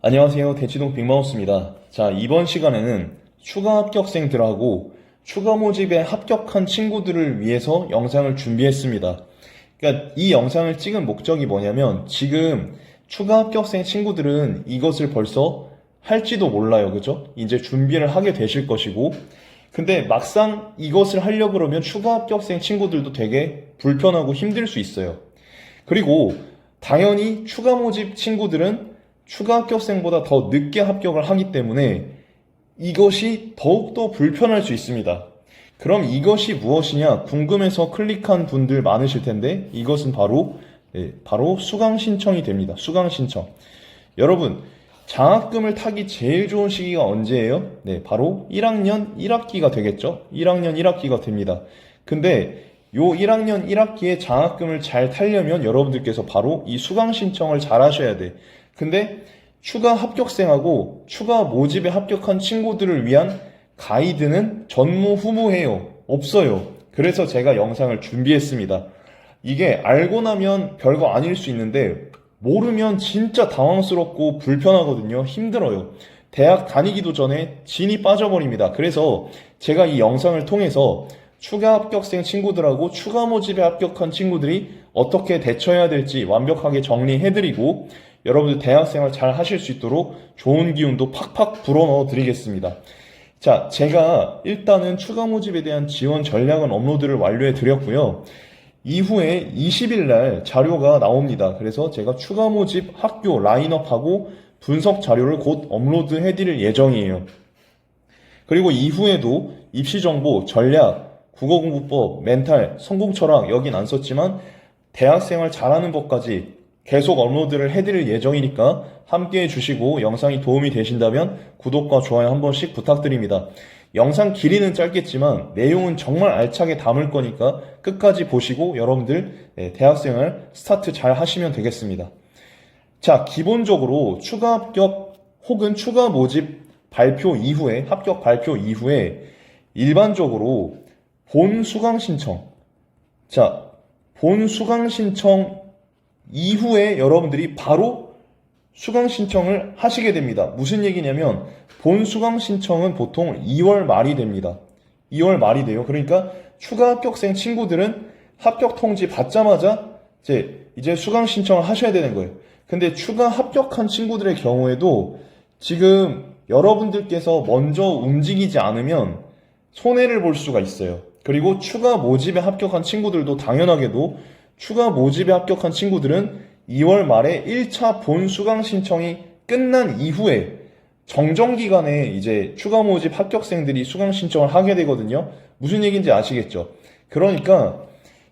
안녕하세요. 대치동 빅마우스입니다. 자, 이번 시간에는 추가 합격생들하고 추가 모집에 합격한 친구들을 위해서 영상을 준비했습니다. 그러니까 이 영상을 찍은 목적이 뭐냐면 지금 추가 합격생 친구들은 이것을 벌써 할지도 몰라요. 그죠? 이제 준비를 하게 되실 것이고 근데 막상 이것을 하려고 그러면 추가 합격생 친구들도 되게 불편하고 힘들 수 있어요. 그리고 당연히 추가 모집 친구들은 추가 합격생보다 더 늦게 합격을 하기 때문에 이것이 더욱더 불편할 수 있습니다. 그럼 이것이 무엇이냐 궁금해서 클릭한 분들 많으실 텐데 이것은 바로 수강 신청이 됩니다. 수강 신청. 여러분, 장학금을 타기 제일 좋은 시기가 언제예요? 네, 바로 1학년 1학기가 되겠죠? 1학년 1학기가 됩니다. 근데 요 1학년 1학기에 장학금을 잘 타려면 여러분들께서 바로 이 수강 신청을 잘 하셔야 돼. 근데 추가 합격생하고 추가 모집에 합격한 친구들을 위한 가이드는 전무후무해요. 없어요. 그래서 제가 영상을 준비했습니다. 이게 알고 나면 별거 아닐 수 있는데 모르면 진짜 당황스럽고 불편하거든요. 힘들어요. 대학 다니기도 전에 진이 빠져버립니다. 그래서 제가 이 영상을 통해서 추가 합격생 친구들하고 추가 모집에 합격한 친구들이 어떻게 대처해야 될지 완벽하게 정리해드리고 여러분들 대학생활 잘 하실 수 있도록 좋은 기운도 팍팍 불어넣어 드리겠습니다. 자, 제가 일단은 추가 모집에 대한 지원 전략은 업로드를 완료해 드렸고요. 이후에 20일 날 자료가 나옵니다. 그래서 제가 추가 모집 학교 라인업하고 분석 자료를 곧 업로드 해드릴 예정이에요. 그리고 이후에도 입시정보, 전략, 국어공부법, 멘탈, 성공철학 여긴 안 썼지만 대학생활 잘하는 법까지 계속 업로드를 해드릴 예정이니까 함께 해주시고 영상이 도움이 되신다면 구독과 좋아요 한 번씩 부탁드립니다. 영상 길이는 짧겠지만 내용은 정말 알차게 담을 거니까 끝까지 보시고 여러분들 대학생활 스타트 잘 하시면 되겠습니다. 자, 기본적으로 추가 합격 혹은 추가 모집 발표 이후에 합격 발표 이후에 일반적으로 본 수강 신청 본 수강 신청 이후에 여러분들이 바로 수강 신청을 하시게 됩니다. 무슨 얘기냐면 본 수강 신청은 보통 2월 말이 됩니다. 2월 말이 돼요. 그러니까 추가 합격생 친구들은 합격 통지 받자마자 이제 수강 신청을 하셔야 되는 거예요. 근데 추가 합격한 친구들의 경우에도 지금 여러분들께서 먼저 움직이지 않으면 손해를 볼 수가 있어요. 그리고 추가 모집에 합격한 친구들도 당연하게도 추가 모집에 합격한 친구들은 2월 말에 1차 본 수강 신청이 끝난 이후에 정정기간에 이제 추가 모집 합격생들이 수강 신청을 하게 되거든요. 무슨 얘기인지 아시겠죠? 그러니까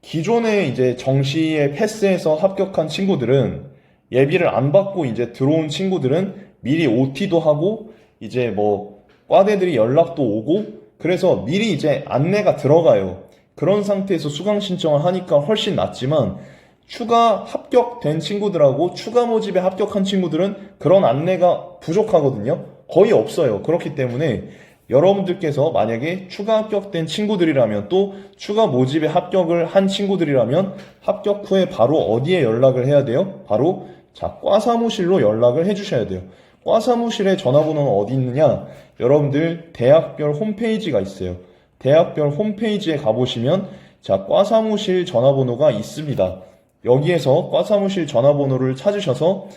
기존에 이제 정시에 패스해서 합격한 친구들은 예비를 안 받고 이제 들어온 친구들은 미리 OT도 하고 이제 뭐 과대들이 연락도 오고 그래서 미리 이제 안내가 들어가요. 그런 상태에서 수강 신청을 하니까 훨씬 낫지만 추가 합격된 친구들하고 추가 모집에 합격한 친구들은 그런 안내가 부족하거든요. 거의 없어요. 그렇기 때문에 여러분들께서 만약에 추가 합격된 친구들이라면 또 추가 모집에 합격을 한 친구들이라면 합격 후에 바로 어디에 연락을 해야 돼요? 바로 과 사무실로 연락을 해주셔야 돼요. 과 사무실의 전화번호는 어디 있느냐? 여러분들 대학별 홈페이지가 있어요. 대학별 홈페이지에 가보시면 과 사무실 전화번호가 있습니다. 여기에서 과 사무실 전화번호를 찾으셔서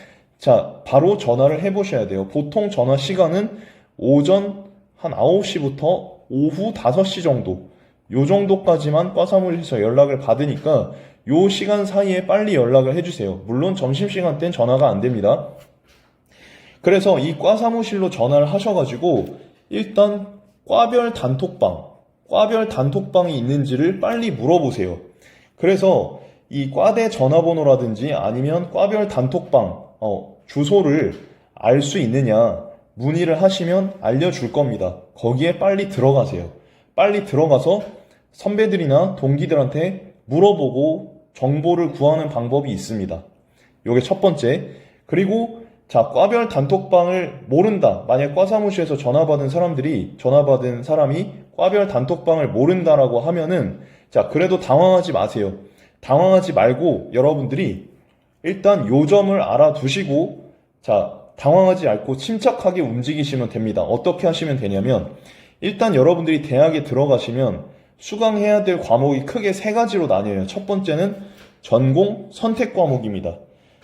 바로 전화를 해보셔야 돼요. 보통 전화 시간은 오전 한 9시부터 오후 5시 정도 요 정도까지만 과 사무실에서 연락을 받으니까 요 시간 사이에 빨리 연락을 해주세요. 물론 점심시간 땐 전화가 안 됩니다. 그래서 이 과 사무실로 전화를 하셔가지고 일단 과별 단톡방이 있는지를 빨리 물어보세요. 그래서 이 과대 전화번호라든지 아니면 과별 단톡방 주소를 알 수 있느냐 문의를 하시면 알려줄 겁니다. 거기에 빨리 들어가세요. 빨리 들어가서 선배들이나 동기들한테 물어보고 정보를 구하는 방법이 있습니다. 요게 첫 번째. 그리고 과별 단톡방을 모른다. 만약 과 사무실에서 전화 받은 사람이 과별 단톡방을 모른다라고 하면은 그래도 당황하지 마세요. 당황하지 말고 여러분들이 일단 요 점을 알아두시고 당황하지 않고 침착하게 움직이시면 됩니다. 어떻게 하시면 되냐면 일단 여러분들이 대학에 들어가시면 수강해야 될 과목이 크게 세 가지로 나뉘어요. 첫 번째는 전공 선택 과목입니다.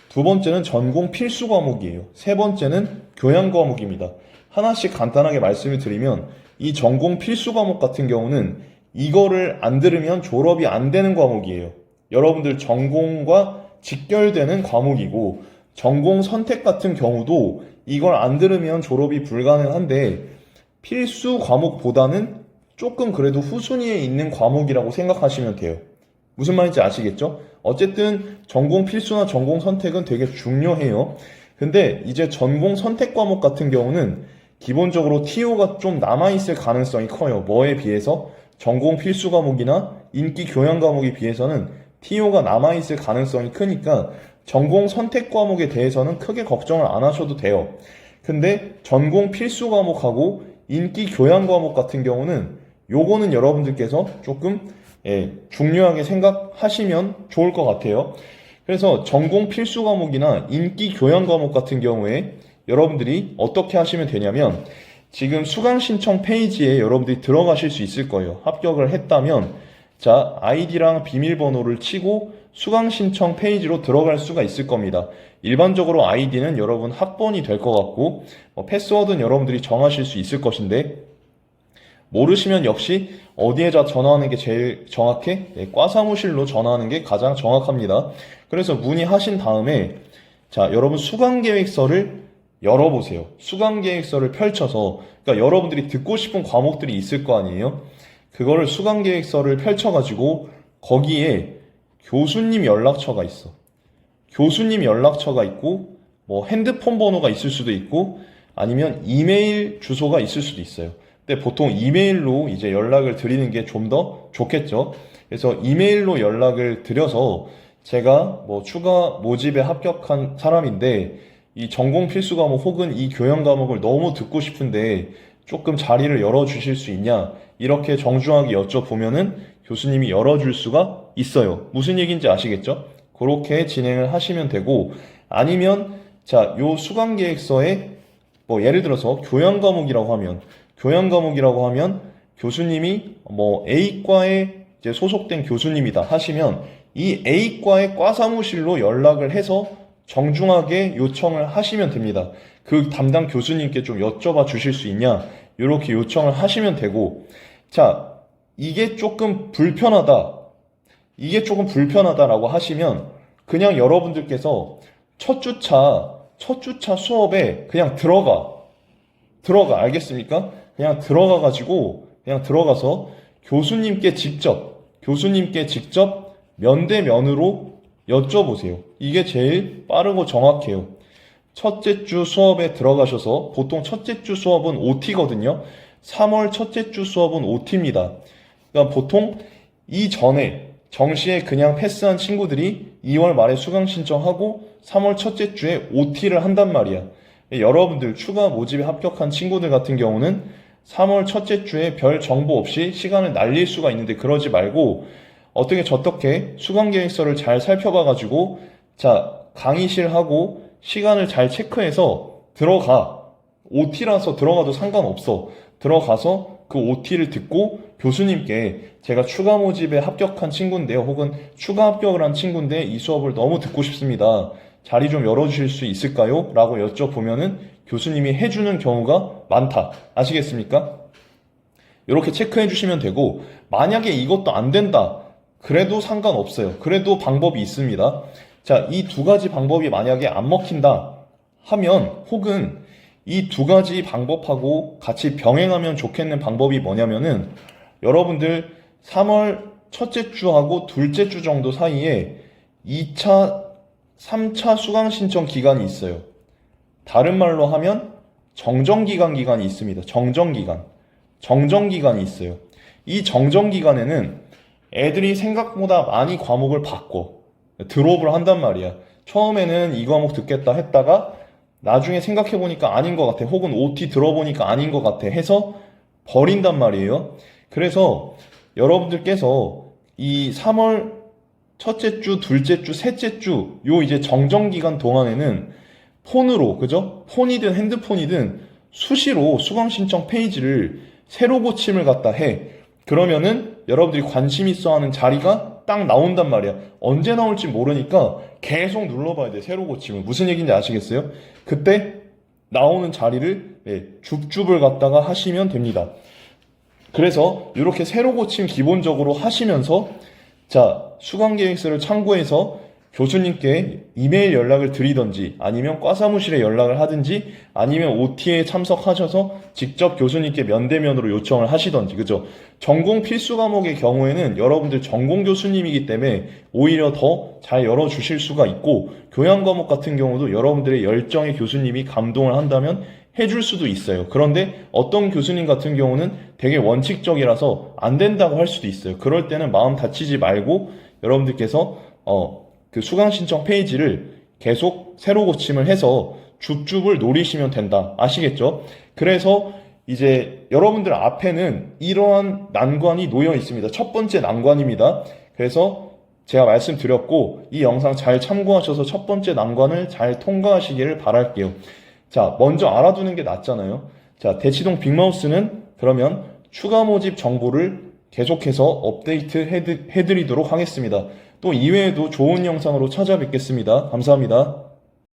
두 번째는 전공 필수 과목이에요. 세 번째는 교양 과목입니다. 하나씩 간단하게 말씀을 드리면 이 전공 필수 과목 같은 경우는 이거를 안 들으면 졸업이 안 되는 과목이에요. 여러분들 전공과 직결되는 과목이고 전공 선택 같은 경우도 이걸 안 들으면 졸업이 불가능한데 필수 과목보다는 조금 그래도 후순위에 있는 과목이라고 생각하시면 돼요. 무슨 말인지 아시겠죠? 어쨌든 전공 필수나 전공 선택은 되게 중요해요. 근데 이제 전공 선택 과목 같은 경우는 기본적으로 TO가 좀 남아있을 가능성이 커요. 뭐에 비해서? 전공 필수 과목이나 인기 교양 과목에 비해서는 TO가 남아있을 가능성이 크니까 전공 선택 과목에 대해서는 크게 걱정을 안 하셔도 돼요. 근데 전공 필수 과목하고 인기 교양 과목 같은 경우는 요거는 여러분들께서 조금 중요하게 생각하시면 좋을 것 같아요. 그래서 전공 필수 과목이나 인기 교양 과목 같은 경우에 여러분들이 어떻게 하시면 되냐면 지금 수강 신청 페이지에 여러분들이 들어가실 수 있을 거예요. 합격을 했다면 자, 아이디랑 비밀번호를 치고 수강 신청 페이지로 들어갈 수가 있을 겁니다. 일반적으로 아이디는 여러분 학번이 될 것 같고 패스워드는 여러분들이 정하실 수 있을 것인데 모르시면 역시 어디에다 전화하는 게 제일 정확해? 네, 과사무실로 전화하는 게 가장 정확합니다. 그래서 문의하신 다음에 자, 여러분 수강계획서를 열어보세요. 수강계획서를 펼쳐서 그러니까 여러분들이 듣고 싶은 과목들이 있을 거 아니에요? 그거를 수강계획서를 펼쳐가지고 거기에 교수님 연락처가 있어. 교수님 연락처가 있고 뭐 핸드폰 번호가 있을 수도 있고 아니면 이메일 주소가 있을 수도 있어요. 근데 보통 이메일로 이제 연락을 드리는 게 좀 더 좋겠죠. 그래서 이메일로 연락을 드려서 제가 뭐 추가 모집에 합격한 사람인데 이 전공 필수 과목 혹은 이 교양 과목을 너무 듣고 싶은데 조금 자리를 열어주실 수 있냐? 이렇게 정중하게 여쭤보면은 교수님이 열어줄 수가 있어요. 무슨 얘기인지 아시겠죠? 그렇게 진행을 하시면 되고 아니면 자, 요 수강 계획서에 뭐 예를 들어서 교양 과목이라고 하면 교수님이 뭐 A과에 이제 소속된 교수님이다 하시면 이 A과의 과 사무실로 연락을 해서 정중하게 요청을 하시면 됩니다. 그 담당 교수님께 좀 여쭤봐 주실 수 있냐? 이렇게 요청을 하시면 되고 자, 이게 조금 불편하다라고 하시면 그냥 여러분들께서 첫 주차 수업에 그냥 들어가 알겠습니까? 그냥 들어가서 교수님께 직접 면대면으로 여쭤보세요. 이게 제일 빠르고 정확해요. 첫째 주 수업에 들어가셔서 보통 첫째 주 수업은 OT거든요. 3월 첫째 주 수업은 OT입니다. 그러니까 보통 이전에 정시에 그냥 패스한 친구들이 2월 말에 수강 신청하고 3월 첫째 주에 OT를 한단 말이야. 여러분들 추가 모집에 합격한 친구들 같은 경우는 3월 첫째 주에 별 정보 없이 시간을 날릴 수가 있는데 그러지 말고 어떻게 저떻게 수강 계획서를 잘 살펴봐가지고 자, 강의실하고 시간을 잘 체크해서 들어가. OT라서 들어가도 상관없어. 들어가서 그 OT를 듣고 교수님께 제가 추가 모집에 합격한 친구인데요. 혹은 추가 합격을 한 친구인데 이 수업을 너무 듣고 싶습니다. 자리 좀 열어주실 수 있을까요? 라고 여쭤보면은 교수님이 해주는 경우가 많다. 아시겠습니까? 이렇게 체크해 주시면 되고 만약에 이것도 안 된다. 그래도 상관없어요. 그래도 방법이 있습니다. 자, 이 두 가지 방법이 만약에 안 먹힌다 하면 혹은 이 두 가지 방법하고 같이 병행하면 좋겠는 방법이 뭐냐면은 여러분들 3월 첫째 주하고 둘째 주 정도 사이에 2차, 3차 수강 신청 기간이 있어요. 다른 말로 하면 정정기간이 있습니다. 정정기간이 있어요. 이 정정기간에는 애들이 생각보다 많이 과목을 바꿔. 드롭을 한단 말이야. 처음에는 이 과목 듣겠다 했다가 나중에 생각해보니까 아닌 것 같아. 혹은 OT 들어보니까 아닌 것 같아. 해서 버린단 말이에요. 그래서 여러분들께서 이 3월 첫째 주, 둘째 주, 셋째 주, 요 이제 정정기간 동안에는 폰으로, 그죠? 폰이든 핸드폰이든 수시로 수강 신청 페이지를 새로 고침을 갖다 해. 그러면은 여러분들이 관심 있어 하는 자리가 딱 나온단 말이야. 언제 나올지 모르니까 계속 눌러봐야 돼, 새로 고침을. 무슨 얘기인지 아시겠어요? 그때 나오는 자리를 줍줍을 갖다가 하시면 됩니다. 그래서 이렇게 새로 고침 기본적으로 하시면서 자, 수강 계획서를 참고해서 교수님께 이메일 연락을 드리던지 아니면 과 사무실에 연락을 하든지 아니면 OT에 참석하셔서 직접 교수님께 면대면으로 요청을 하시던지, 그죠? 전공 필수 과목의 경우에는 여러분들 전공 교수님이기 때문에 오히려 더 잘 열어주실 수가 있고, 교양 과목 같은 경우도 여러분들의 열정의 교수님이 감동을 한다면 해줄 수도 있어요. 그런데 어떤 교수님 같은 경우는 되게 원칙적이라서 안 된다고 할 수도 있어요. 그럴 때는 마음 다치지 말고 여러분들께서 그 수강 신청 페이지를 계속 새로 고침을 해서 줍줍을 노리시면 된다. 아시겠죠? 그래서 이제 여러분들 앞에는 이러한 난관이 놓여 있습니다. 첫 번째 난관입니다. 그래서 제가 말씀드렸고 이 영상 잘 참고하셔서 첫 번째 난관을 잘 통과하시기를 바랄게요. 자, 먼저 알아두는 게 낫잖아요. 자, 대치동 빅마우스는 그러면 추가 모집 정보를 계속해서 업데이트 해드리도록 하겠습니다. 또 이외에도 좋은 영상으로 찾아뵙겠습니다. 감사합니다.